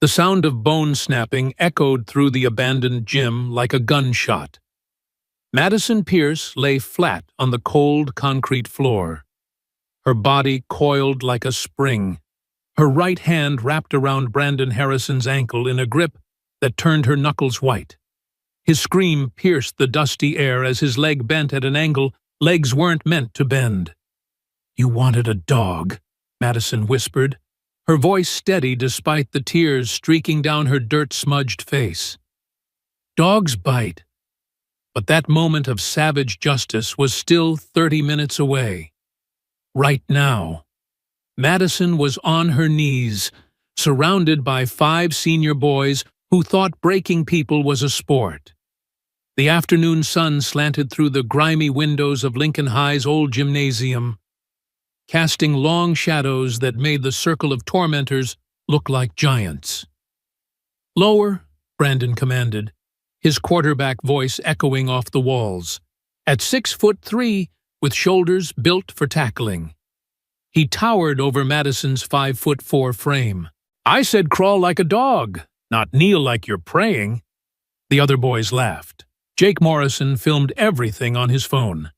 The sound of bone snapping echoed through the abandoned gym like a gunshot. Madison Pierce lay flat on the cold concrete floor, her body coiled like a spring, her right hand wrapped around Brandon Harrison's ankle in a grip that turned her knuckles white. His scream pierced the dusty air as his leg bent at an angle legs weren't meant to bend. "You wanted a dog," Madison whispered, her voice steady despite the tears streaking down her dirt-smudged face. Dogs bite. But that moment of savage justice was still 30 minutes away. Right now. Madison was on her knees, surrounded by 5 senior boys who thought breaking people was a sport. The afternoon sun slanted through the grimy windows of Lincoln High's old gymnasium, casting long shadows that made the circle of tormentors look like giants. "Lower," Brandon commanded, his quarterback voice echoing off the walls, at 6'3", with shoulders built for tackling. He towered over Madison's 5'4" frame. "I said crawl like a dog, not kneel like you're praying." The other boys laughed. Jake Morrison filmed everything on his phone,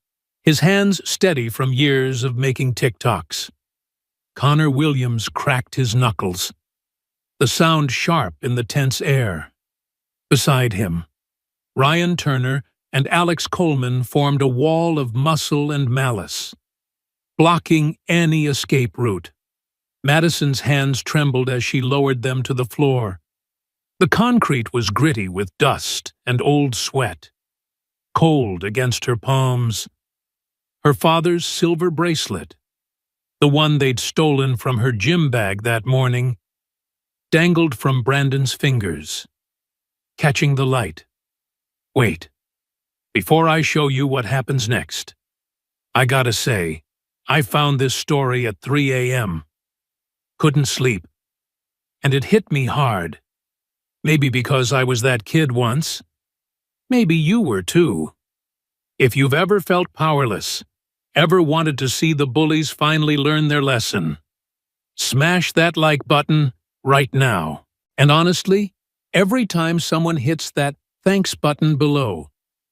his hands steady from years of making TikToks. Connor Williams cracked his knuckles, the sound sharp in the tense air. Beside him, Ryan Turner and Alex Coleman formed a wall of muscle and malice, blocking any escape route. Madison's hands trembled as she lowered them to the floor. The concrete was gritty with dust and old sweat, cold against her palms. Her father's silver bracelet, the one they'd stolen from her gym bag that morning, dangled from Brandon's fingers, catching the light. "Wait, before I show you what happens next, I gotta say, I found this story at 3 a.m. Couldn't sleep, and it hit me hard. Maybe because I was that kid once. Maybe you were too. If you've ever felt powerless, ever wanted to see the bullies finally learn their lesson, smash that like button right now. And honestly, every time someone hits that thanks button below,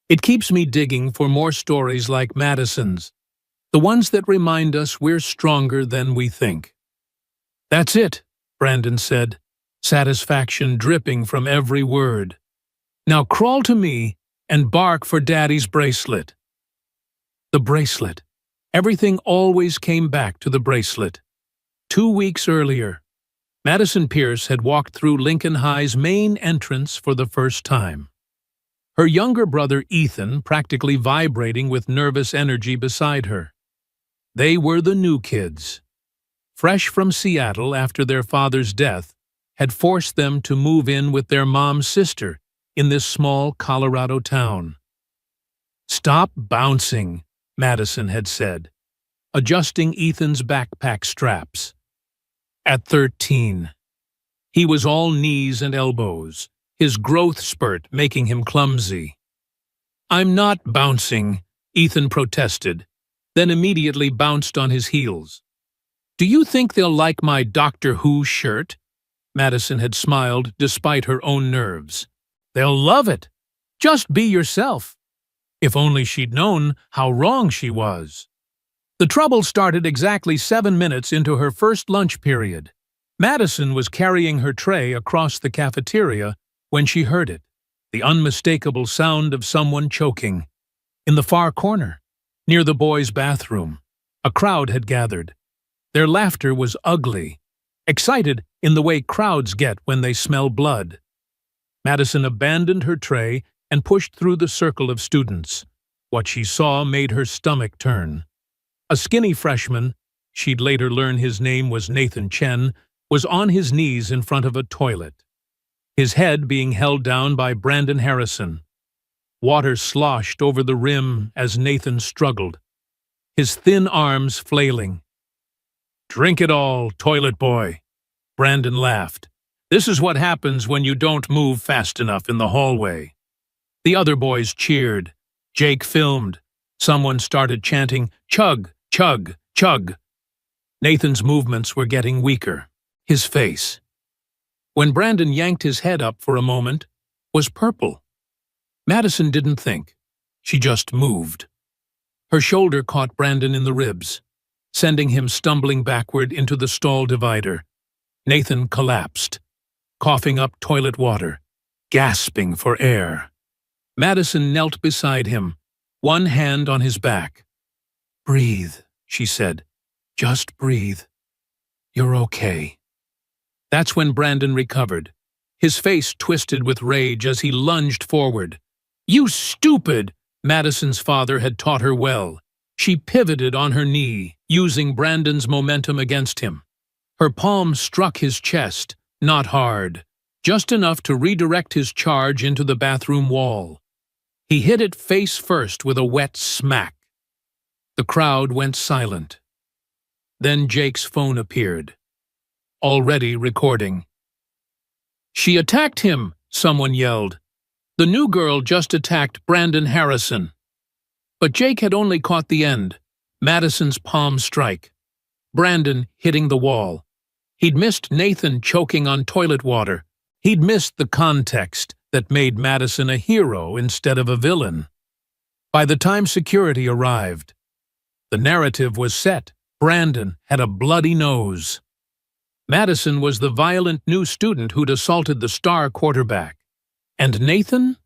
it keeps me digging for more stories like Madison's, the ones that remind us we're stronger than we think." "That's it," Brandon said, satisfaction dripping from every word. "Now crawl to me and bark for Daddy's bracelet." The bracelet. Everything always came back to the bracelet. 2 weeks earlier, Madison Pierce had walked through Lincoln High's main entrance for the first time. Her younger brother Ethan practically vibrating with nervous energy beside her. They were the new kids. Fresh from Seattle after their father's death, had forced them to move in with their mom's sister in this small Colorado town. "Stop bouncing," Madison had said, adjusting Ethan's backpack straps. At 13, he was all knees and elbows, his growth spurt making him clumsy. "I'm not bouncing," Ethan protested, then immediately bounced on his heels. "Do you think they'll like my Doctor Who shirt?" Madison had smiled despite her own nerves. "They'll love it. Just be yourself." If only she'd known how wrong she was. The trouble started exactly 7 minutes into her first lunch period. Madison was carrying her tray across the cafeteria when she heard it, the unmistakable sound of someone choking. In the far corner, near the boys' bathroom, a crowd had gathered. Their laughter was ugly, excited in the way crowds get when they smell blood. Madison abandoned her tray and pushed through the circle of students. What she saw made her stomach turn. A skinny freshman, she'd later learn his name was Nathan Chen, was on his knees in front of a toilet, his head being held down by Brandon Harrison. Water sloshed over the rim as Nathan struggled, his thin arms flailing. "Drink it all, toilet boy," Brandon laughed. "This is what happens when you don't move fast enough in the hallway." The other boys cheered. Jake filmed. Someone started chanting, "Chug, chug, chug." Nathan's movements were getting weaker. His face. when Brandon yanked his head up for a moment, was purple. Madison didn't think. She just moved. Her shoulder caught Brandon in the ribs, sending him stumbling backward into the stall divider. Nathan collapsed, coughing up toilet water, gasping for air. Madison knelt beside him, one hand on his back. "Breathe," she said. "Just breathe. You're okay." That's when Brandon recovered, his face twisted with rage as he lunged forward. "You stupid!" Madison's father had taught her well. She pivoted on her knee, using Brandon's momentum against him. Her palm struck his chest, not hard, just enough to redirect his charge into the bathroom wall. He hit it face first with a wet smack. The crowd went silent. Then Jake's phone appeared, already recording. "She attacked him," someone yelled. The new girl just attacked Brandon Harrison. But Jake had only caught the end, Madison's palm strike. Brandon hitting the wall. He'd missed Nathan choking on toilet water. He'd missed the context that made Madison a hero instead of a villain. By the time security arrived, the narrative was set. Brandon had a bloody nose. Madison was the violent new student who'd assaulted the star quarterback. And Nathan?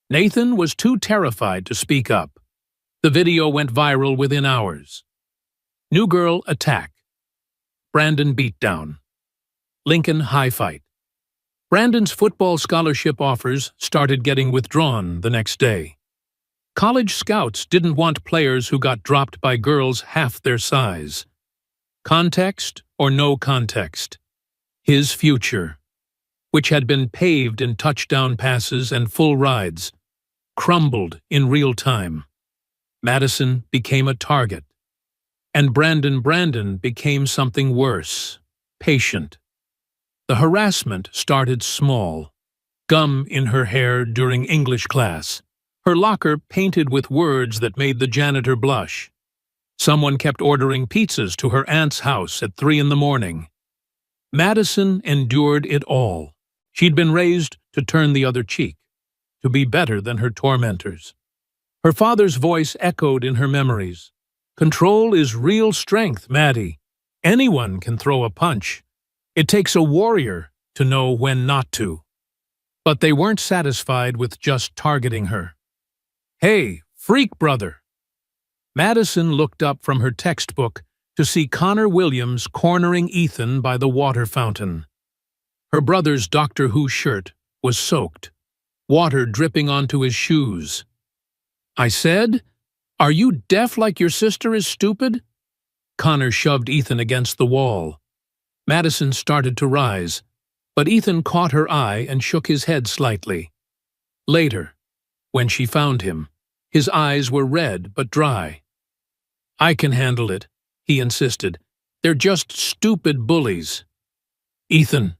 Nathan was too terrified to speak up. The video went viral within hours. New girl attack. Brandon beatdown. Lincoln high fight. Brandon's football scholarship offers started getting withdrawn the next day. College scouts didn't want players who got dropped by girls half their size. Context or no context. His future, which had been paved in touchdown passes and full rides, crumbled in real time. Madison became a target. And Brandon became something worse, patient. The harassment started small. Gum in her hair during English class. Her locker painted with words that made the janitor blush. Someone kept ordering pizzas to her aunt's house at 3 a.m. Madison endured it all. She'd been raised to turn the other cheek, to be better than her tormentors. Her father's voice echoed in her memories. "Control is real strength, Maddie. Anyone can throw a punch. It takes a warrior to know when not to." But they weren't satisfied with just targeting her. "Hey, freak brother!" Madison looked up from her textbook to see Connor Williams cornering Ethan by the water fountain. Her brother's Doctor Who shirt was soaked, water dripping onto his shoes. "I said, are you deaf like your sister is stupid?" Connor shoved Ethan against the wall. Madison started to rise, but Ethan caught her eye and shook his head slightly. Later, when she found him, his eyes were red but dry. "I can handle it," he insisted. "They're just stupid bullies." "Ethan."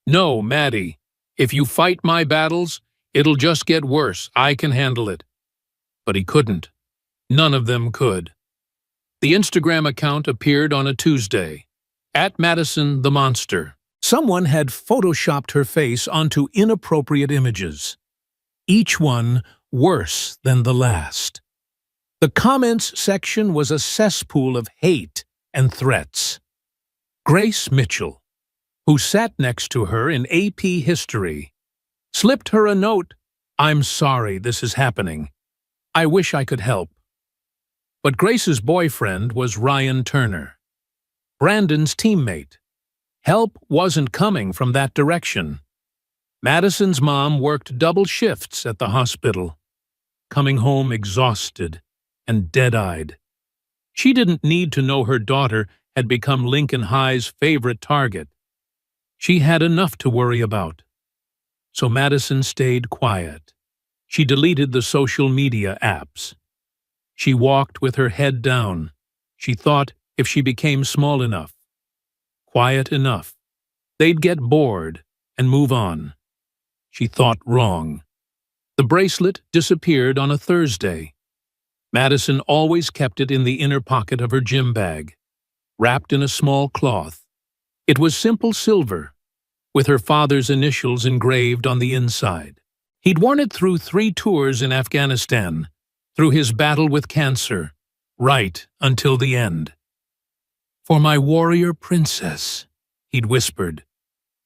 "No, Maddie. If you fight my battles, it'll just get worse. I can handle it." But he couldn't. None of them could. The Instagram account appeared on a Tuesday. @Madison the Monster. Someone had photoshopped her face onto inappropriate images. Each one worse than the last. The comments section was a cesspool of hate and threats. Grace Mitchell, who sat next to her in AP History, slipped her a note. "I'm sorry this is happening. I wish I could help." But Grace's boyfriend was Ryan Turner, Brandon's teammate. Help wasn't coming from that direction. Madison's mom worked double shifts at the hospital, coming home exhausted and dead-eyed. She didn't need to know her daughter had become Lincoln High's favorite target. She had enough to worry about. So Madison stayed quiet. She deleted the social media apps. She walked with her head down. She thought if she became small enough, quiet enough, they'd get bored and move on. She thought wrong. The bracelet disappeared on a Thursday. Madison always kept it in the inner pocket of her gym bag, wrapped in a small cloth. It was simple silver, with her father's initials engraved on the inside. He'd worn it through 3 tours in Afghanistan, through his battle with cancer, right until the end. "For my warrior princess," he'd whispered,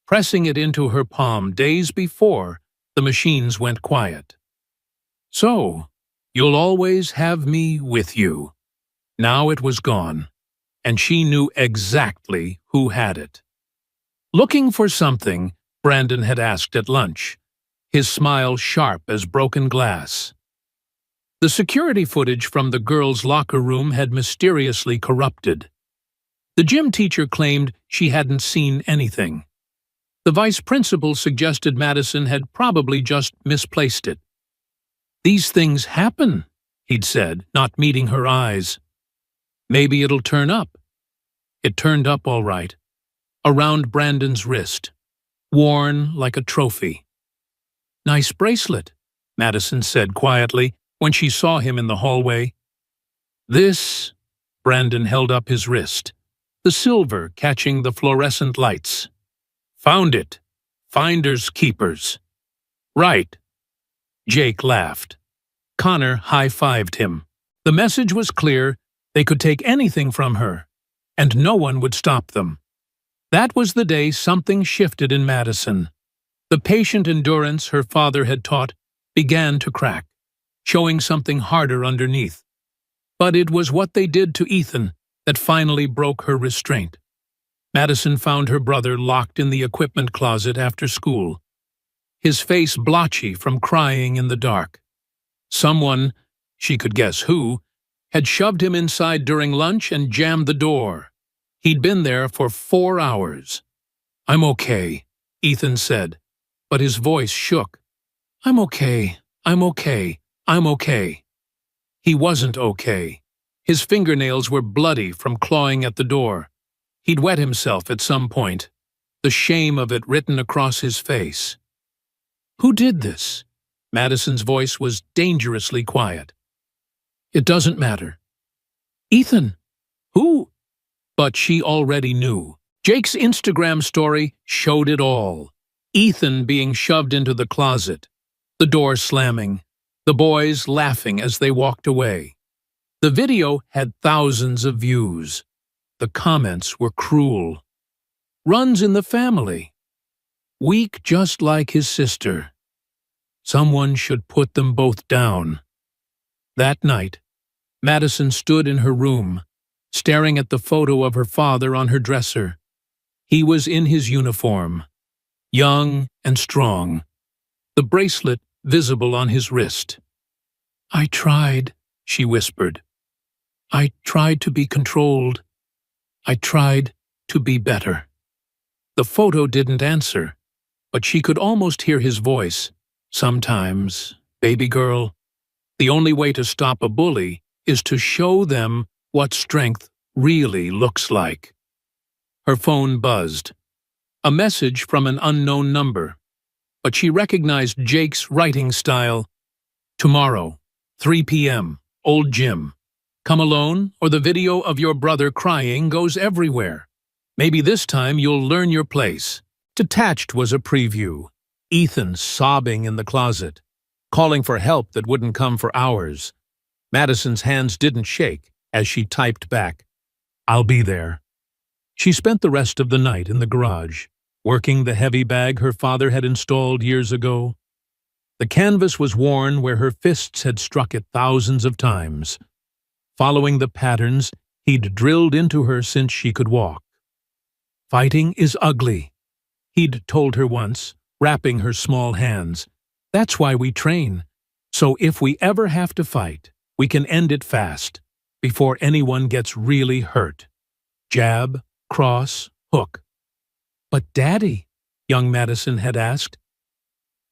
pressing it into her palm days before the machines went quiet. "So, you'll always have me with you." Now it was gone, and she knew exactly who had it. "Looking for something?" Brandon had asked at lunch, his smile sharp as broken glass. The security footage from the girls' locker room had mysteriously corrupted. The gym teacher claimed she hadn't seen anything. The vice principal suggested Madison had probably just misplaced it. "These things happen," he'd said, not meeting her eyes. "Maybe it'll turn up." It turned up all right, around Brandon's wrist, worn like a trophy. "Nice bracelet," Madison said quietly when she saw him in the hallway. "This," Brandon held up his wrist, the silver catching the fluorescent lights. "Found it. Finders keepers." "Right." Jake laughed. Connor high-fived him. The message was clear: they could take anything from her, and no one would stop them. That was the day something shifted in Madison. The patient endurance her father had taught began to crack, showing something harder underneath. But it was what they did to Ethan that finally broke her restraint. Madison found her brother locked in the equipment closet after school, his face blotchy from crying in the dark. Someone, she could guess who, had shoved him inside during lunch and jammed the door. He'd been there for 4 hours. "I'm okay," Ethan said, but his voice shook. "I'm okay, I'm okay, I'm okay." He wasn't okay. His fingernails were bloody from clawing at the door. He'd wet himself at some point, the shame of it written across his face. "Who did this?" Madison's voice was dangerously quiet. "It doesn't matter." "Ethan, who?" But she already knew. Jake's Instagram story showed it all. Ethan being shoved into the closet, the door slamming, the boys laughing as they walked away. The video had thousands of views. The comments were cruel. "Runs in the family. Weak just like his sister. Someone should put them both down." That night, Madison stood in her room, staring at the photo of her father on her dresser. He was in his uniform, young and strong, the bracelet visible on his wrist. "I tried," she whispered. "I tried to be controlled. I tried to be better." The photo didn't answer, but she could almost hear his voice. "Sometimes, baby girl, the only way to stop a bully is to show them what strength really looks like." Her phone buzzed. A message from an unknown number, but she recognized Jake's writing style. "Tomorrow, 3 p.m., old gym. Come alone, or the video of your brother crying goes everywhere. Maybe this time you'll learn your place." Detached was a preview. Ethan sobbing in the closet, calling for help that wouldn't come for hours. Madison's hands didn't shake as she typed back, "I'll be there." She spent the rest of the night in the garage, working the heavy bag her father had installed years ago. The canvas was worn where her fists had struck it thousands of times, following the patterns he'd drilled into her since she could walk. "Fighting is ugly," he'd told her once, wrapping her small hands. "That's why we train. So if we ever have to fight, we can end it fast, before anyone gets really hurt. Jab, cross, hook." "But Daddy," young Madison had asked.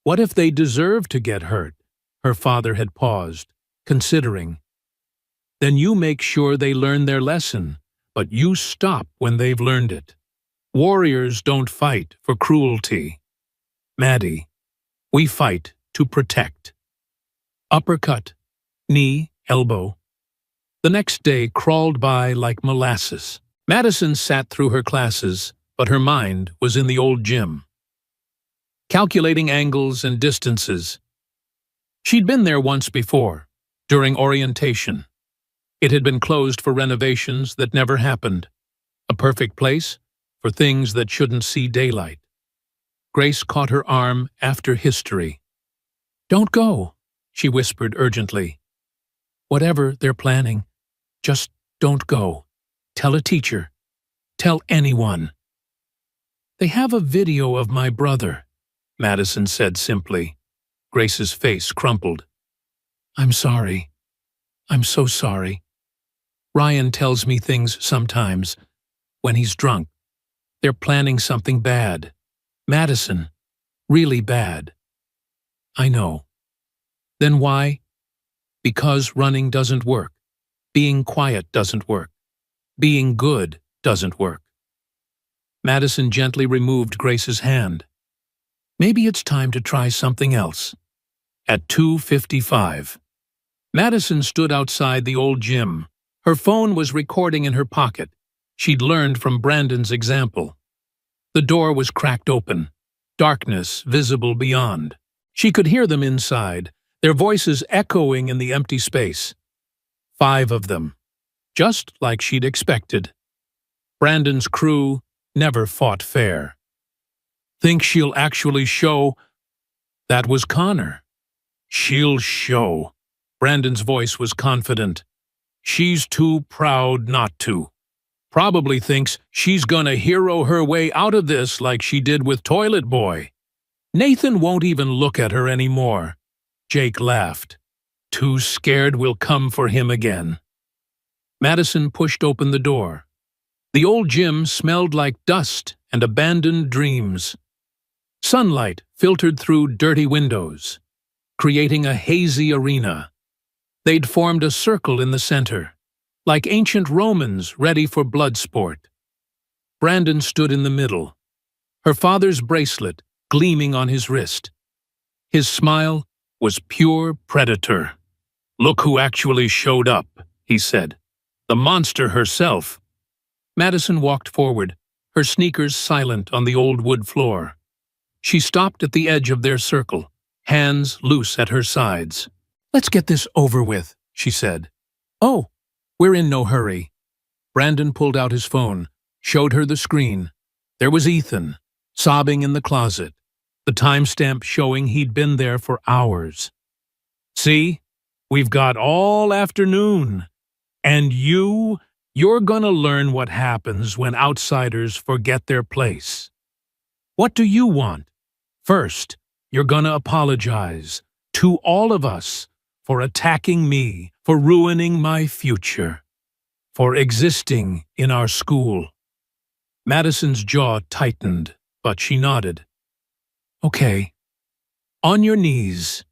"What if they deserve to get hurt?" Her father had paused, considering. "Then you make sure they learn their lesson, but you stop when they've learned it. Warriors don't fight for cruelty. Maddie, we fight to protect." Uppercut, knee, elbow. The next day crawled by like molasses. Madison sat through her classes, but her mind was in the old gym. calculating angles and distances. She'd been there once before, during orientation. It had been closed for renovations that never happened. A perfect place for things that shouldn't see daylight. Grace caught her arm after history. "Don't go," she whispered urgently. "Whatever they're planning, just don't go. Tell a teacher. Tell anyone." "They have a video of my brother," Madison said simply. Grace's face crumpled. "I'm sorry. I'm so sorry. Ryan tells me things sometimes, when he's drunk. They're planning something bad. Madison, really bad." "I know." "Then why?" "Because running doesn't work. Being quiet doesn't work. Being good doesn't work." Madison gently removed Grace's hand. "Maybe it's time to try something else." At 2:55. Madison stood outside the old gym. Her phone was recording in her pocket. She'd learned from Brandon's example. The door was cracked open, darkness visible beyond. She could hear them inside, their voices echoing in the empty space. 5 of them, just like she'd expected. Brandon's crew never fought fair. "Think she'll actually show?" That was Connor. "She'll show." Brandon's voice was confident. "She's too proud not to. Probably thinks she's gonna hero her way out of this like she did with Toilet Boy. Nathan won't even look at her anymore." Jake laughed. "Too scared we'll come for him again." Madison pushed open the door. The old gym smelled like dust and abandoned dreams. Sunlight filtered through dirty windows, creating a hazy arena. They'd formed a circle in the center, like ancient Romans ready for blood sport. Brandon stood in the middle, her father's bracelet gleaming on his wrist. His smile was pure predator. "Look who actually showed up," he said. "The monster herself." Madison walked forward, her sneakers silent on the old wood floor. She stopped at the edge of their circle, hands loose at her sides. "Let's get this over with," she said. "Oh, we're in no hurry." Brandon pulled out his phone, showed her the screen. There was Ethan, sobbing in the closet, the timestamp showing he'd been there for hours. "See? We've got all afternoon. And you're gonna learn what happens when outsiders forget their place. What do you want? First, you're gonna apologize to all of us for attacking me, for ruining my future, for existing in our school." Madison's jaw tightened, but she nodded. "Okay. On your knees."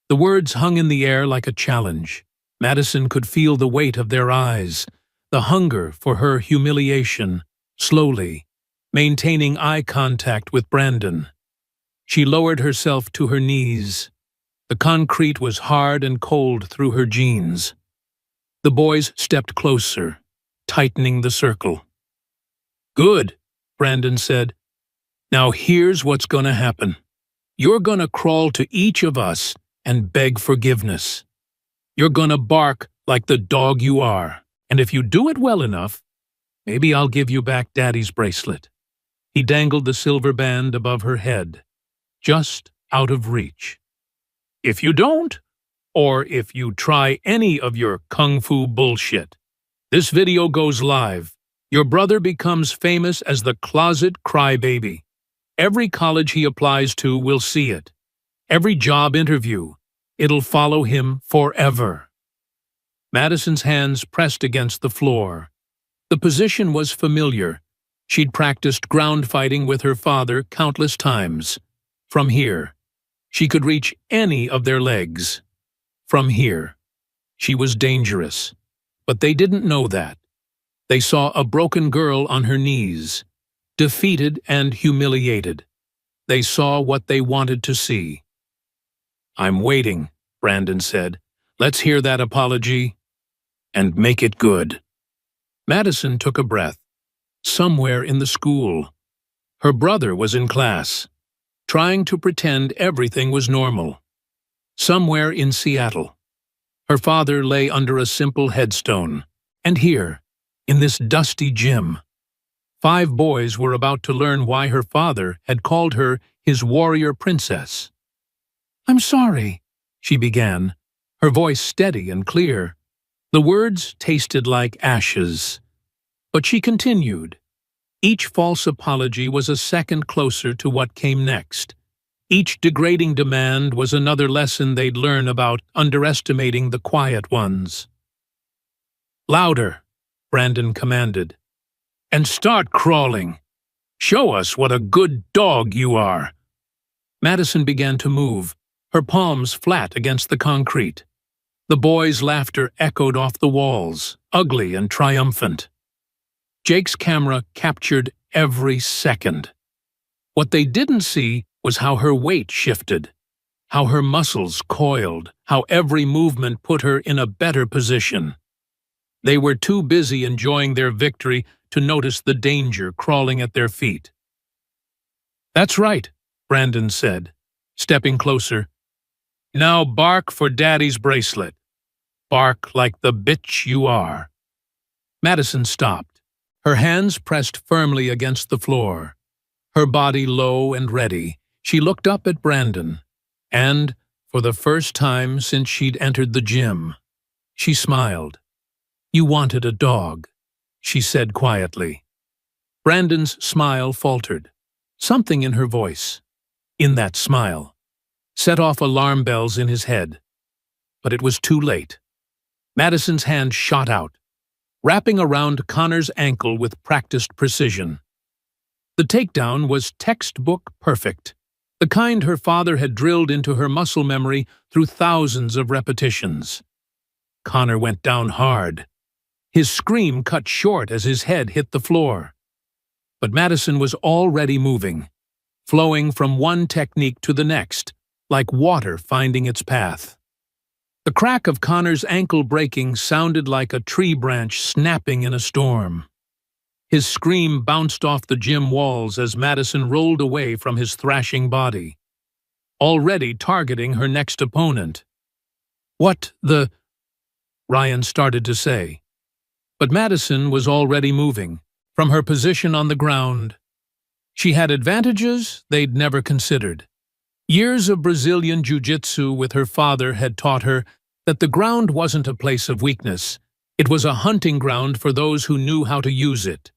The words hung in the air like a challenge. Madison could feel the weight of their eyes, the hunger for her humiliation, slowly, maintaining eye contact with Brandon. She lowered herself to her knees. The concrete was hard and cold through her jeans. The boys stepped closer, tightening the circle. "Good," Brandon said. "Now here's what's gonna happen. You're gonna crawl to each of us and beg forgiveness. You're gonna bark like the dog you are, and if you do it well enough, maybe I'll give you back Daddy's bracelet." He dangled the silver band above her head, just out of reach. "If you don't, or if you try any of your kung fu bullshit, this video goes live. Your brother becomes famous as the closet crybaby. Every college he applies to will see it. Every job interview, it'll follow him forever." Madison's hands pressed against the floor. The position was familiar. She'd practiced ground fighting with her father countless times. From here, she could reach any of their legs. From here, she was dangerous. But they didn't know that. They saw a broken girl on her knees, defeated and humiliated. They saw what they wanted to see. "I'm waiting," Brandon said. "Let's hear that apology, and make it good." Madison took a breath. Somewhere in the school. Her brother was in class. trying to pretend everything was normal. Somewhere in Seattle, her father lay under a simple headstone. And here, in this dusty gym, 5 boys were about to learn why her father had called her his warrior princess. "I'm sorry," she began, her voice steady and clear. The words tasted like ashes. But she continued. Each false apology was a second closer to what came next. Each degrading demand was another lesson they'd learn about underestimating the quiet ones. "Louder," Brandon commanded. "And start crawling. Show us what a good dog you are." Madison began to move, her palms flat against the concrete. The boys' laughter echoed off the walls, ugly and triumphant. Jake's camera captured every second. What they didn't see was how her weight shifted, how her muscles coiled, how every movement put her in a better position. They were too busy enjoying their victory to notice the danger crawling at their feet. "That's right," Brandon said, stepping closer. "Now bark for Daddy's bracelet. Bark like the bitch you are." Madison stopped, her hands pressed firmly against the floor. Her body low and ready, she looked up at Brandon, and, for the first time since she'd entered the gym, she smiled. "You wanted a dog," she said quietly. Brandon's smile faltered. Something in her voice, in that smile, set off alarm bells in his head. But it was too late. Madison's hand shot out, wrapping around Connor's ankle with practiced precision. The takedown was textbook perfect, the kind her father had drilled into her muscle memory through thousands of repetitions. Connor went down hard. His scream cut short as his head hit the floor. But Madison was already moving, flowing from one technique to the next, like water finding its path. The crack of Connor's ankle breaking sounded like a tree branch snapping in a storm. His scream bounced off the gym walls as Madison rolled away from his thrashing body, already targeting her next opponent. "What the—" Ryan started to say. But Madison was already moving, from her position on the ground. She had advantages they'd never considered. Years of Brazilian jiu-jitsu with her father had taught her that the ground wasn't a place of weakness. It was a hunting ground for those who knew how to use it.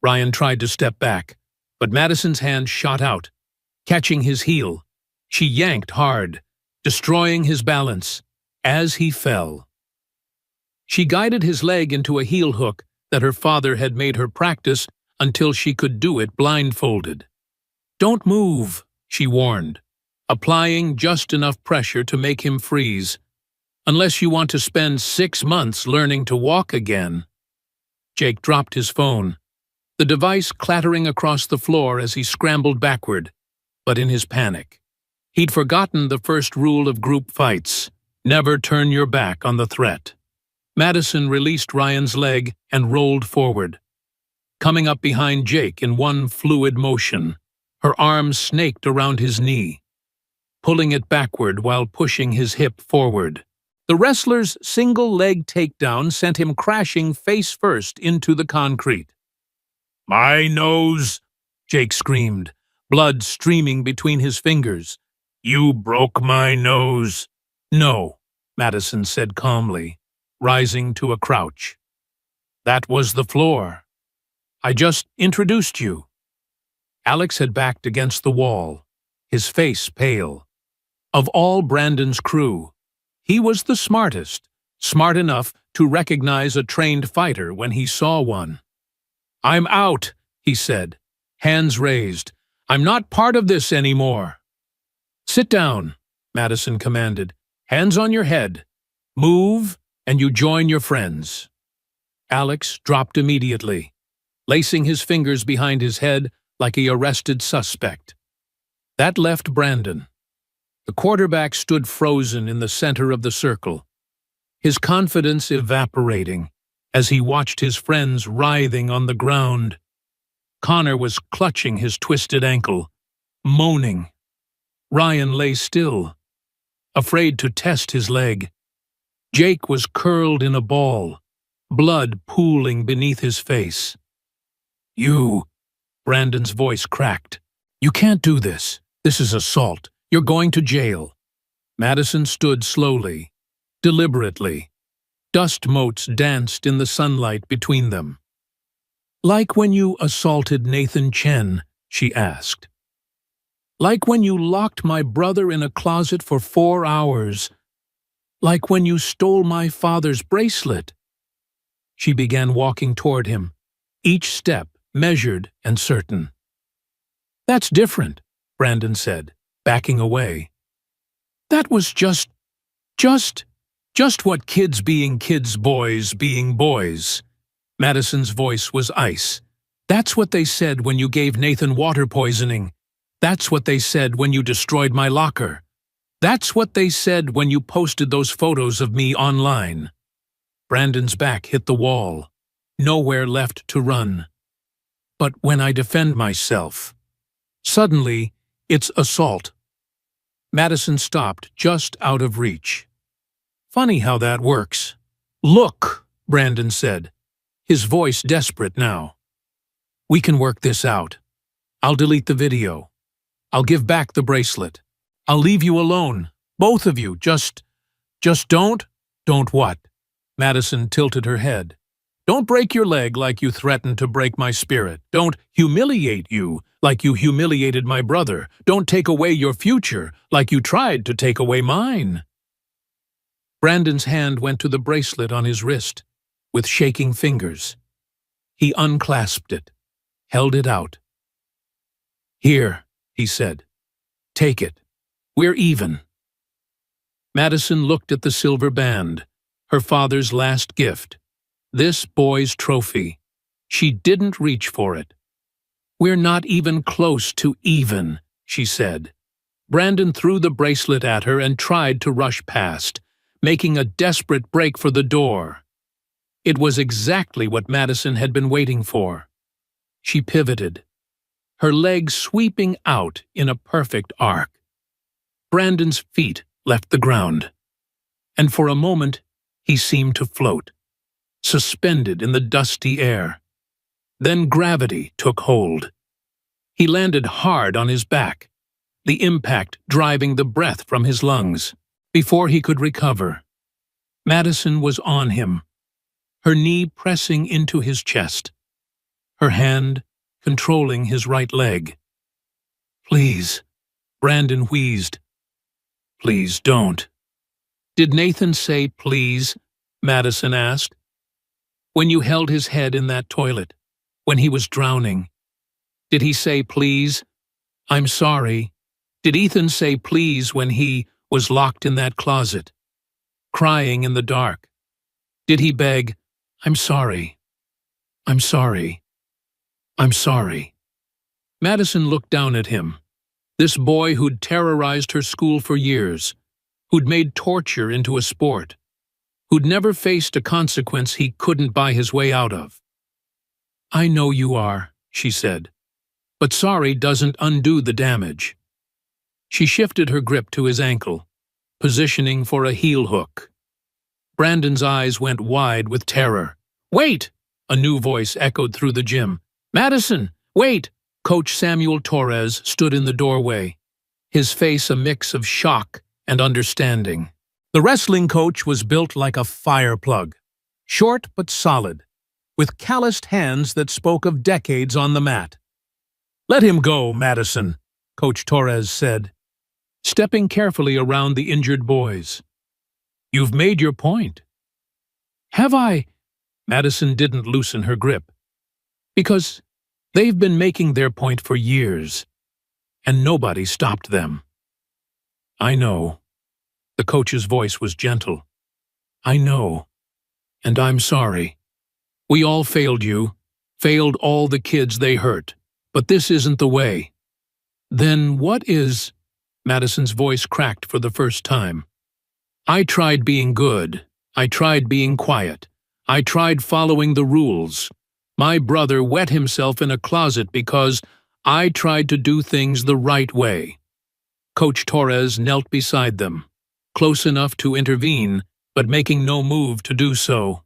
Ryan tried to step back, but Madison's hand shot out, catching his heel. She yanked hard, destroying his balance, as he fell. She guided his leg into a heel hook that her father had made her practice until she could do it blindfolded. "Don't move," she warned, applying just enough pressure to make him freeze. "Unless you want to spend 6 months learning to walk again." Jake dropped his phone, the device clattering across the floor as he scrambled backward, but in his panic. He'd forgotten the first rule of group fights: never turn your back on the threat. Madison released Ryan's leg and rolled forward, coming up behind Jake in one fluid motion, her arms snaked around his knee, pulling it backward while pushing his hip forward. The wrestler's single-leg takedown sent him crashing face-first into the concrete. "My nose!" Jake screamed, blood streaming between his fingers. "You broke my nose." "No," Madison said calmly, rising to a crouch. "That was the floor. I just introduced you." Alex had backed against the wall, his face pale. Of all Brandon's crew, he was the smartest, smart enough to recognize a trained fighter when he saw one. "I'm out," he said, hands raised. "I'm not part of this anymore." "Sit down," Madison commanded. "Hands on your head. Move, and you join your friends." Alex dropped immediately, lacing his fingers behind his head like a arrested suspect. That left Brandon. The quarterback stood frozen in the center of the circle, his confidence evaporating as he watched his friends writhing on the ground. Connor was clutching his twisted ankle, moaning. Ryan lay still, afraid to test his leg. Jake was curled in a ball, blood pooling beneath his face. "You," Brandon's voice cracked. "You can't do this. This is assault. You're going to jail." Madison stood slowly, deliberately. Dust motes danced in the sunlight between them. "Like when you assaulted Nathan Chen," she asked. "Like when you locked my brother in a closet for 4 hours. Like when you stole my father's bracelet." She began walking toward him, each step measured and certain. "That's different," Brandon said, backing away. "That was just what kids being kids, boys being boys." Madison's voice was ice. "That's what they said when you gave Nathan water poisoning. That's what they said when you destroyed my locker. That's what they said when you posted those photos of me online." Brandon's back hit the wall. Nowhere left to run. "But when I defend myself, suddenly it's assault." Madison stopped just out of reach. "Funny how that works." "Look," Brandon said, his voice desperate now. "We can work this out. I'll delete the video. I'll give back the bracelet. I'll leave you alone, both of you. Just don't." "Don't what?" Madison tilted her head. "Don't break your leg like you threatened to break my spirit. Don't humiliate you like you humiliated my brother. Don't take away your future like you tried to take away mine." Brandon's hand went to the bracelet on his wrist, with shaking fingers. He unclasped it, held it out. "Here," he said. "Take it. We're even." Madison looked at the silver band, her father's last gift. This boy's trophy. She didn't reach for it. "We're not even close to even," she said. Brandon threw the bracelet at her and tried to rush past, making a desperate break for the door. It was exactly what Madison had been waiting for. She pivoted, her legs sweeping out in a perfect arc. Brandon's feet left the ground, and for a moment he seemed to float, suspended in the dusty air. Then gravity took hold. He landed hard on his back, the impact driving the breath from his lungs. Before he could recover, Madison was on him, her knee pressing into his chest, her hand controlling his right leg. "Please," Brandon wheezed. "Please don't." "Did Nathan say please?" Madison asked. "When you held his head in that toilet, when he was drowning, did he say please? I'm sorry. Did Ethan say please when he was locked in that closet, crying in the dark? Did he beg, 'I'm sorry, I'm sorry, I'm sorry'?" Madison looked down at him, this boy who'd terrorized her school for years, who'd made torture into a sport, who'd never faced a consequence he couldn't buy his way out of. "I know you are," she said, "but sorry doesn't undo the damage." She shifted her grip to his ankle, positioning for a heel hook. Brandon's eyes went wide with terror. "Wait!" a new voice echoed through the gym. "Madison, wait!" Coach Samuel Torres stood in the doorway, his face a mix of shock and understanding. The wrestling coach was built like a fire plug, short but solid, with calloused hands that spoke of decades on the mat. "Let him go, Madison," Coach Torres said, stepping carefully around the injured boys. "You've made your point." "Have I?" Madison didn't loosen her grip. "Because they've been making their point for years, and nobody stopped them." "I know." The coach's voice was gentle. "I know, and I'm sorry. We all failed you, failed all the kids they hurt, but this isn't the way." "Then what is?" Madison's voice cracked for the first time. "I tried being good. I tried being quiet. I tried following the rules. My brother wet himself in a closet because I tried to do things the right way. Coach Torres knelt beside them, close enough to intervene, but making no move to do so.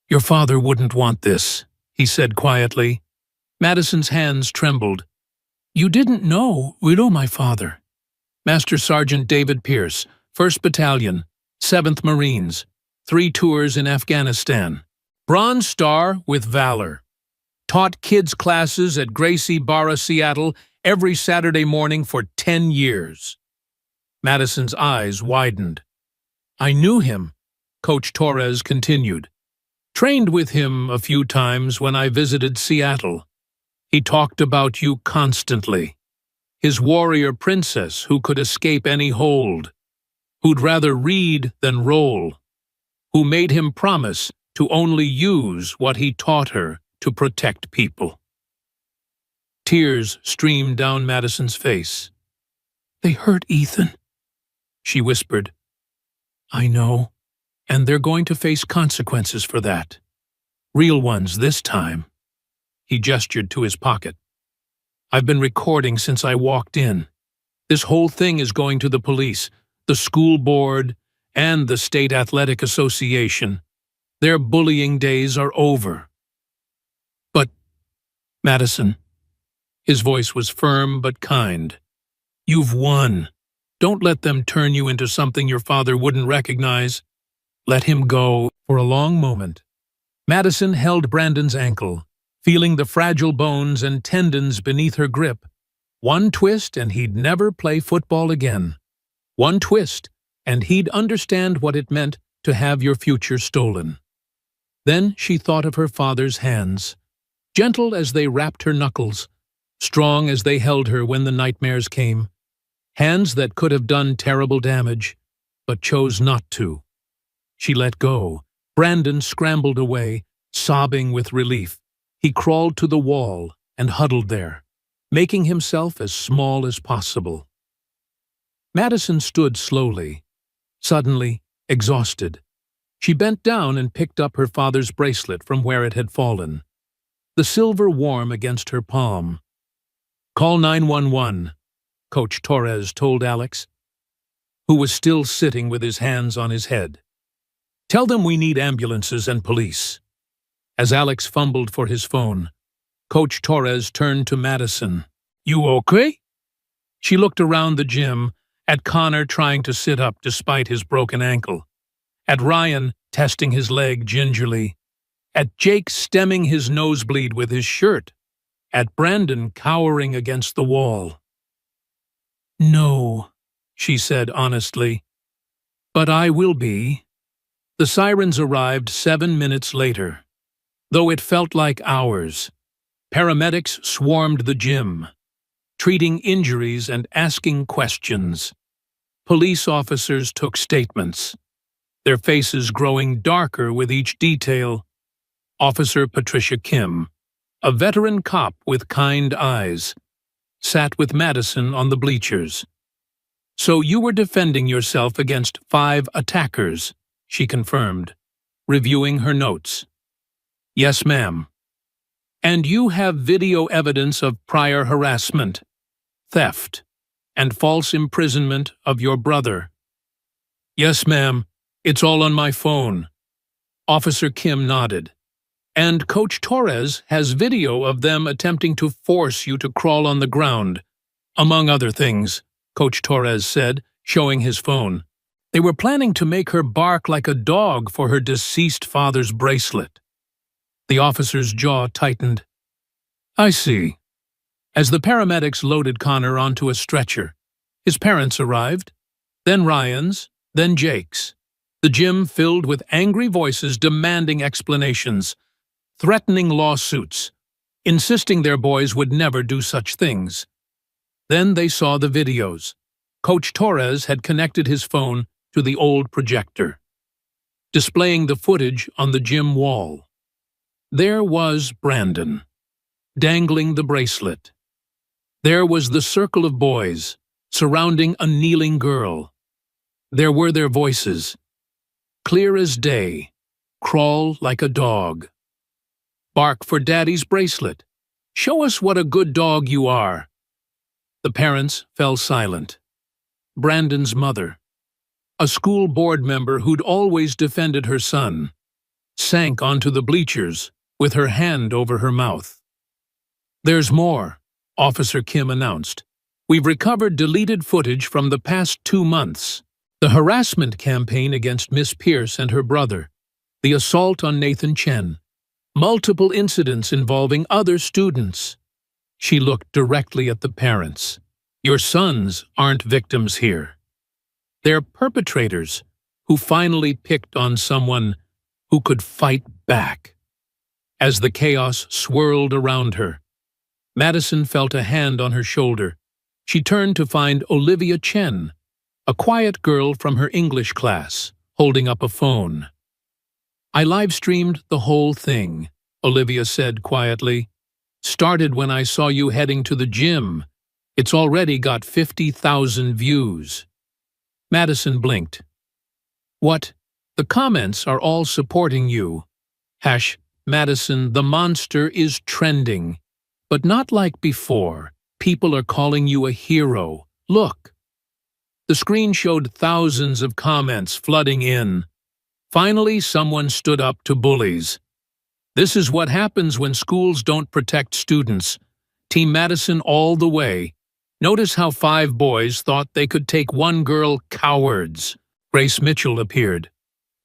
Your father wouldn't want this, he said quietly. Madison's hands trembled. You didn't know, my father. Master Sergeant David Pierce, 1st Battalion, 7th Marines, 3 tours in Afghanistan. Bronze Star with Valor. Taught kids' classes at Gracie Barra, Seattle, every Saturday morning for 10 years. Madison's eyes widened. I knew him, Coach Torres continued. Trained with him a few times when I visited Seattle. He talked about you constantly. His warrior princess who could escape any hold. Who'd rather read than roll. Who made him promise to only use what he taught her to protect people. Tears streamed down Madison's face. They hurt Ethan, she whispered. I know, and they're going to face consequences for that. Real ones this time. He gestured to his pocket. I've been recording since I walked in. This whole thing is going to the police, the school board, and the State Athletic Association. Their bullying days are over. But, Madison, his voice was firm but kind. You've won. Don't let them turn you into something your father wouldn't recognize. Let him go. For a long moment, Madison held Brandon's ankle, feeling the fragile bones and tendons beneath her grip. One twist and he'd never play football again. One twist and he'd understand what it meant to have your future stolen. Then she thought of her father's hands, gentle as they wrapped her knuckles, strong as they held her when the nightmares came. Hands that could have done terrible damage, but chose not to. She let go. Brandon scrambled away, sobbing with relief. He crawled to the wall and huddled there, making himself as small as possible. Madison stood slowly, suddenly exhausted. She bent down and picked up her father's bracelet from where it had fallen, the silver warm against her palm. Call 911, Coach Torres told Alex, who was still sitting with his hands on his head. Tell them we need ambulances and police. As Alex fumbled for his phone, Coach Torres turned to Madison. You okay? She looked around the gym, at Connor trying to sit up despite his broken ankle, at Ryan testing his leg gingerly, at Jake stemming his nosebleed with his shirt, at Brandon cowering against the wall. No, she said honestly, but I will be. The sirens arrived 7 minutes later. Though it felt like hours, paramedics swarmed the gym, treating injuries and asking questions. Police officers took statements, their faces growing darker with each detail. Officer Patricia Kim, a veteran cop with kind eyes, sat with Madison on the bleachers. So you were defending yourself against 5 attackers, she confirmed, reviewing her notes. Yes, ma'am. And you have video evidence of prior harassment, theft, and false imprisonment of your brother. Yes, ma'am. It's all on my phone. Officer Kim nodded. And Coach Torres has video of them attempting to force you to crawl on the ground, among other things, Coach Torres said, showing his phone. They were planning to make her bark like a dog for her deceased father's bracelet. The officer's jaw tightened. I see. As the paramedics loaded Connor onto a stretcher, his parents arrived, then Ryan's, then Jake's. The gym filled with angry voices demanding explanations, threatening lawsuits, insisting their boys would never do such things. Then they saw the videos. Coach Torres had connected his phone to the old projector, displaying the footage on the gym wall. There was Brandon, dangling the bracelet. There was the circle of boys, surrounding a kneeling girl. There were their voices, clear as day, crawl like a dog. Bark for Daddy's bracelet. Show us what a good dog you are." The parents fell silent. Brandon's mother, a school board member who'd always defended her son, sank onto the bleachers with her hand over her mouth. "There's more," Officer Kim announced. "We've recovered deleted footage from the past 2 months. The harassment campaign against Miss Pierce and her brother, the assault on Nathan Chen, multiple incidents involving other students." She looked directly at the parents. "Your sons aren't victims here. They're perpetrators who finally picked on someone who could fight back." As the chaos swirled around her, Madison felt a hand on her shoulder. She turned to find Olivia Chen, a quiet girl from her English class, holding up a phone. "I live-streamed the whole thing," Olivia said quietly. "Started when I saw you heading to the gym. It's already got 50,000 views." Madison blinked. "What? The comments are all supporting you. Madison, the monster is trending. But not like before. People are calling you a hero. Look." The screen showed thousands of comments flooding in. Finally, someone stood up to Bullies. "This is what happens when schools don't protect students. Team Madison all the way. Notice how 5 boys thought they could take 1 girl, cowards." Grace Mitchell appeared,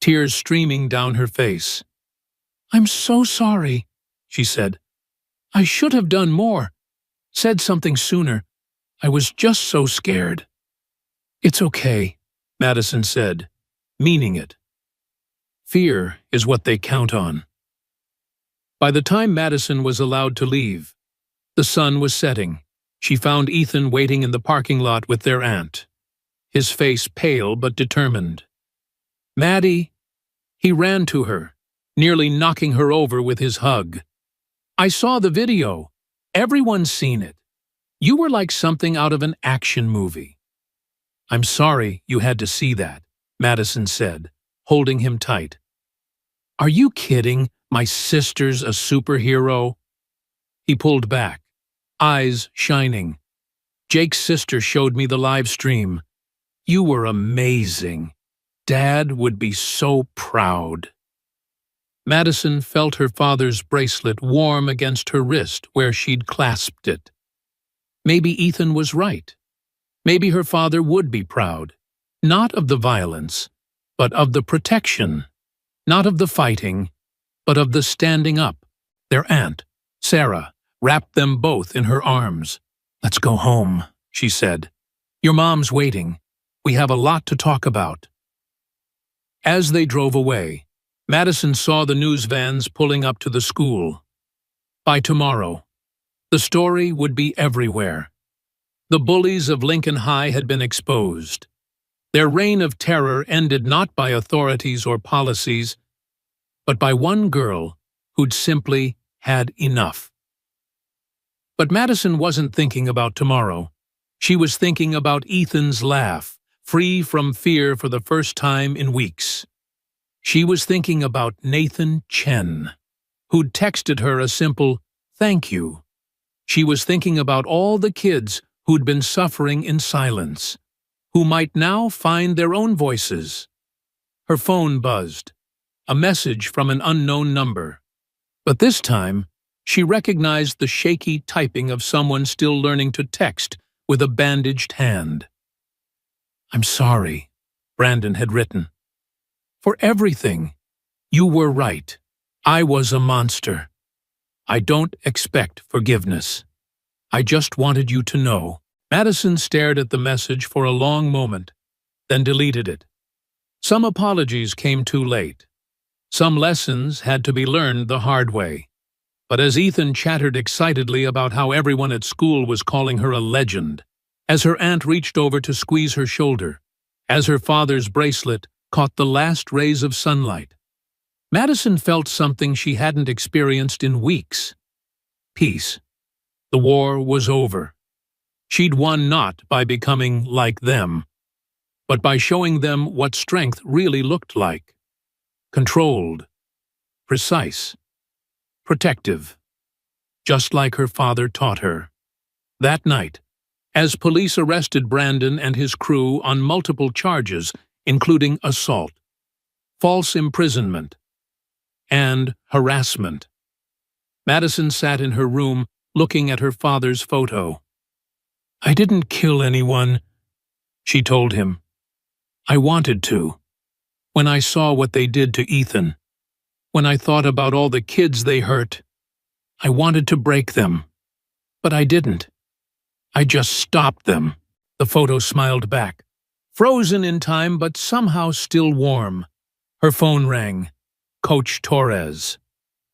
tears streaming down her face. "I'm so sorry," she said. "I should have done more. Said something sooner. I was just so scared." "It's okay," Madison said, meaning it. Fear is what they count on. By the time Madison was allowed to leave, the sun was setting. She found Ethan waiting in the parking lot with their aunt, his face pale but determined. "Maddie!" He ran to her, nearly knocking her over with his hug. "I saw the video. Everyone's seen it. You were like something out of an action movie." "I'm sorry you had to see that," Madison said, holding him tight. "Are you kidding? My sister's a superhero?" He pulled back, eyes shining. "Jake's sister showed me the live stream. You were amazing. Dad would be so proud." Madison felt her father's bracelet warm against her wrist where she'd clasped it. Maybe Ethan was right. Maybe her father would be proud, not of the violence, but of the protection, not of the fighting, but of the standing up. Their aunt, Sarah, wrapped them both in her arms. "Let's go home," she said. "Your mom's waiting. We have a lot to talk about." As they drove away, Madison saw the news vans pulling up to the school. By tomorrow, the story would be everywhere. The bullies of Lincoln High had been exposed. Their reign of terror ended not by authorities or policies, but by one girl who'd simply had enough. But Madison wasn't thinking about tomorrow. She was thinking about Ethan's laugh, free from fear for the first time in weeks. She was thinking about Nathan Chen, who'd texted her a simple "thank you." She was thinking about all the kids who'd been suffering in silence, who might now find their own voices. Her phone buzzed, a message from an unknown number. But this time, she recognized the shaky typing of someone still learning to text with a bandaged hand. "I'm sorry," Brandon had written. "For everything. You were right. I was a monster. I don't expect forgiveness. I just wanted you to know." Madison stared at the message for a long moment, then deleted it. Some apologies came too late. Some lessons had to be learned the hard way. But as Ethan chattered excitedly about how everyone at school was calling her a legend, as her aunt reached over to squeeze her shoulder, as her father's bracelet caught the last rays of sunlight, Madison felt something she hadn't experienced in weeks. Peace. The war was over. She'd won not by becoming like them, but by showing them what strength really looked like. Controlled, precise, protective. just like her father taught her. That night, as police arrested Brandon and his crew on multiple charges, including assault, false imprisonment, and harassment, Madison sat in her room looking at her father's photo. "I didn't kill anyone," she told him. "I wanted to. When I saw what they did to Ethan, when I thought about all the kids they hurt, I wanted to break them. But I didn't. I just stopped them." The photo smiled back, frozen in time but somehow still warm. Her phone rang. Coach Torres.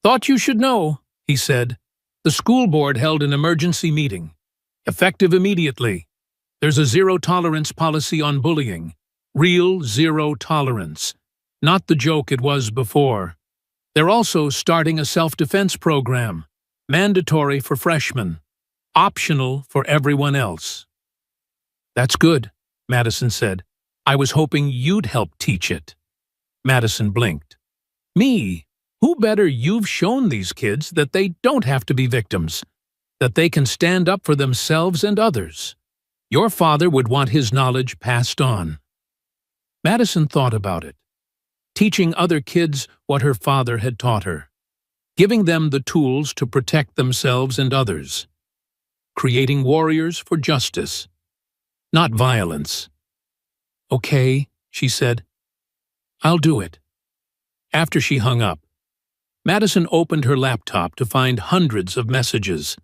"Thought you should know," he said. "The school board held an emergency meeting. Effective immediately. There's a zero-tolerance policy on bullying. Real zero tolerance. Not the joke it was before. They're also starting a self-defense program. Mandatory for freshmen. Optional for everyone else." "That's good," Madison said. "I was hoping you'd help teach it." Madison blinked. "Me? Who better? You've shown these kids that they don't have to be victims, that they can stand up for themselves and others. Your father would want his knowledge passed on." Madison thought about it. Teaching other kids what her father had taught her. Giving them the tools to protect themselves and others. Creating warriors for justice, not violence. "Okay," she said. "I'll do it." After she hung up, Madison opened her laptop to find hundreds of messages.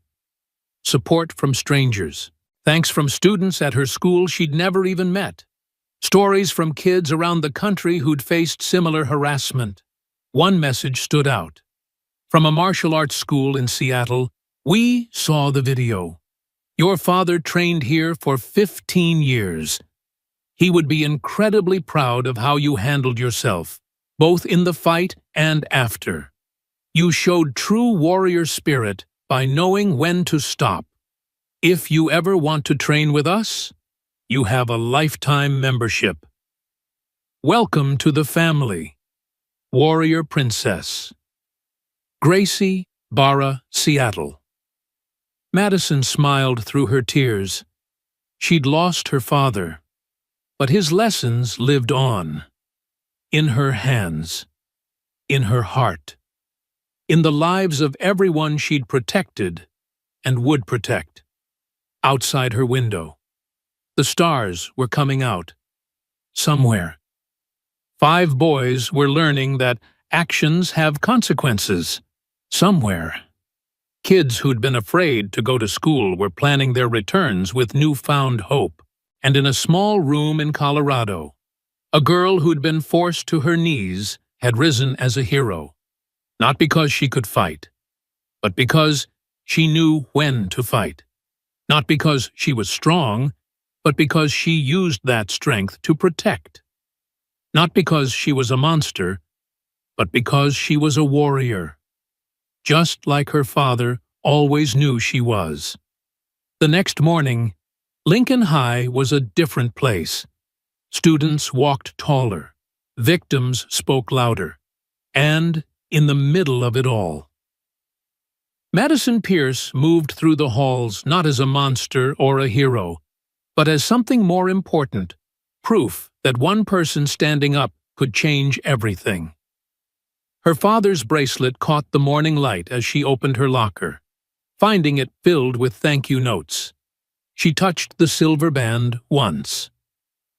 Support from strangers. Thanks from students at her school she'd never even met. Stories from kids around the country who'd faced similar harassment. One message stood out. From a martial arts school in Seattle, "We saw the video. Your father trained here for 15 years. He would be incredibly proud of how you handled yourself, both in the fight and after. You showed true warrior spirit by knowing when to stop. If you ever want to train with us, you have a lifetime membership. Welcome to the family. Warrior Princess." Gracie Barra, Seattle. Madison smiled through her tears. She'd lost her father, but his lessons lived on. In her hands, in her heart, in the lives of everyone she'd protected and would protect. Outside her window, the stars were coming out. Somewhere. 5 boys were learning that actions have consequences. Somewhere. Kids who'd been afraid to go to school were planning their returns with newfound hope. And in a small room in Colorado, a girl who'd been forced to her knees had risen as a hero. Not because she could fight, but because she knew when to fight. Not because she was strong, but because she used that strength to protect. Not because she was a monster, but because she was a warrior. Just like her father always knew she was. The next morning, Lincoln High was a different place. Students walked taller, victims spoke louder, and in the middle of it all, Madison Pierce moved through the halls not as a monster or a hero, but as something more important, proof that one person standing up could change everything. Her father's bracelet caught the morning light as she opened her locker, finding it filled with thank-you notes. She touched the silver band once.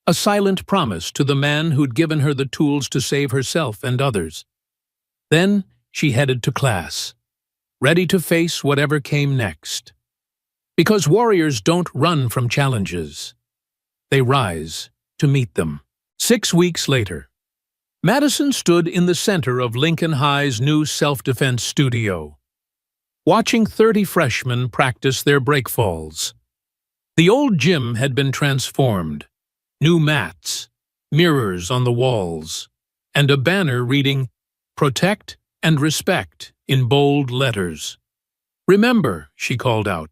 A silent promise to the man who'd given her the tools to save herself and others. Then she headed to class, ready to face whatever came next. Because warriors don't run from challenges. They rise to meet them. 6 weeks later, Madison stood in the center of Lincoln High's new self-defense studio, watching 30 freshmen practice their breakfalls. The old gym had been transformed. New mats, mirrors on the walls, and a banner reading, "Protect and Respect," in bold letters. "Remember," she called out,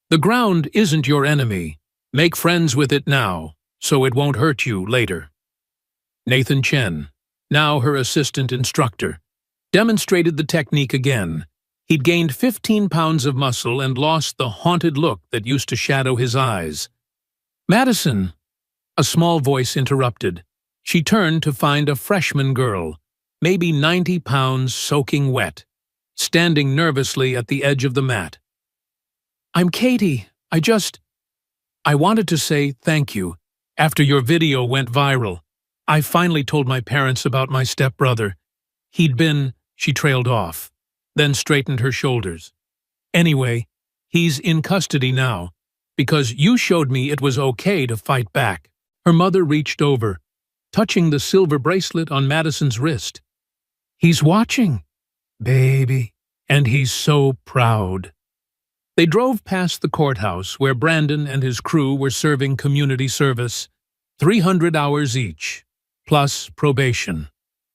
"the ground isn't your enemy. Make friends with it now, so it won't hurt you later." Nathan Chen, now her assistant instructor, demonstrated the technique again, He'd gained 15 pounds of muscle and lost the haunted look that used to shadow his eyes. "Madison," a small voice interrupted. She turned to find a freshman girl, maybe 90 pounds soaking wet, standing nervously at the edge of the mat. "I'm Katie. I wanted to say thank you. After your video went viral, I finally told my parents about my stepbrother. She trailed off, then straightened her shoulders. "Anyway, he's in custody now, because you showed me it was okay to fight back." Her mother reached over, touching the silver bracelet on Madison's wrist. "He's watching, baby, and he's so proud." They drove past the courthouse where Brandon and his crew were serving community service, 300 hours each, plus probation.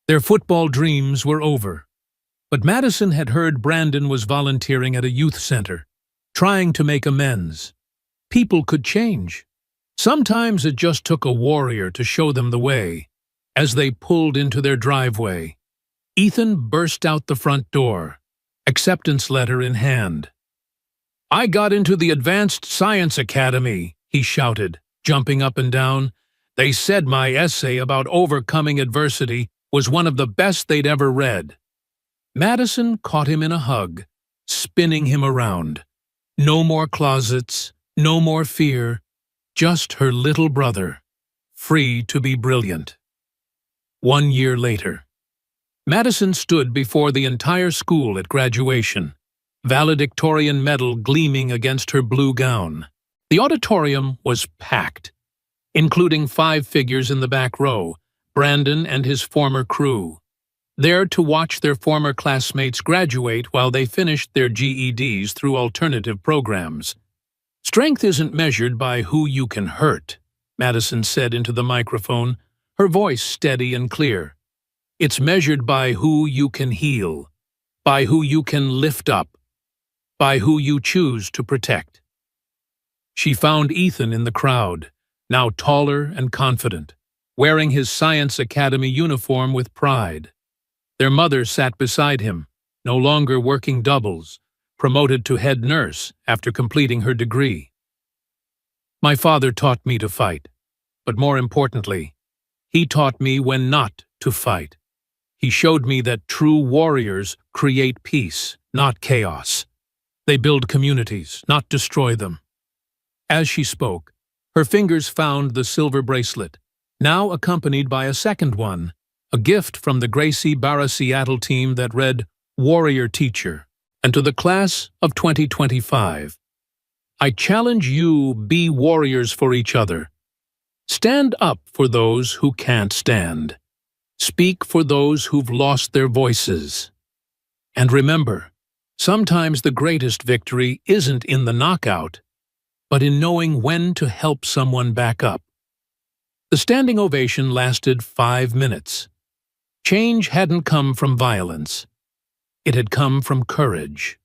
Their football dreams were over. But Madison had heard Brandon was volunteering at a youth center, trying to make amends. People could change. Sometimes it just took a warrior to show them the way. As they pulled into their driveway, Ethan burst out the front door, acceptance letter in hand. "I got into the Advanced Science Academy," he shouted, jumping up and down. "They said my essay about overcoming adversity was one of the best they'd ever read." Madison caught him in a hug, spinning him around. No more closets, no more fear, just her little brother, free to be brilliant. 1 year later, Madison stood before the entire school at graduation, valedictorian medal gleaming against her blue gown. The auditorium was packed, including 5 figures in the back row, Brandon and his former crew, there to watch their former classmates graduate while they finished their GEDs through alternative programs. "Strength isn't measured by who you can hurt," Madison said into the microphone, her voice steady and clear. "It's measured by who you can heal, by who you can lift up, by who you choose to protect." She found Ethan in the crowd, now taller and confident, wearing his Science Academy uniform with pride. Their mother sat beside him, no longer working doubles, promoted to head nurse after completing her degree. "My father taught me to fight, but more importantly, he taught me when not to fight. He showed me that true warriors create peace, not chaos. They build communities, not destroy them." As she spoke, her fingers found the silver bracelet, now accompanied by a second one, a gift from the Gracie Barra Seattle team that read, "Warrior Teacher," and to the class of 2025. "I challenge you, be warriors for each other. Stand up for those who can't stand. Speak for those who've lost their voices. And remember, sometimes the greatest victory isn't in the knockout, but in knowing when to help someone back up." The standing ovation lasted 5 minutes. Change hadn't come from violence. It had come from courage.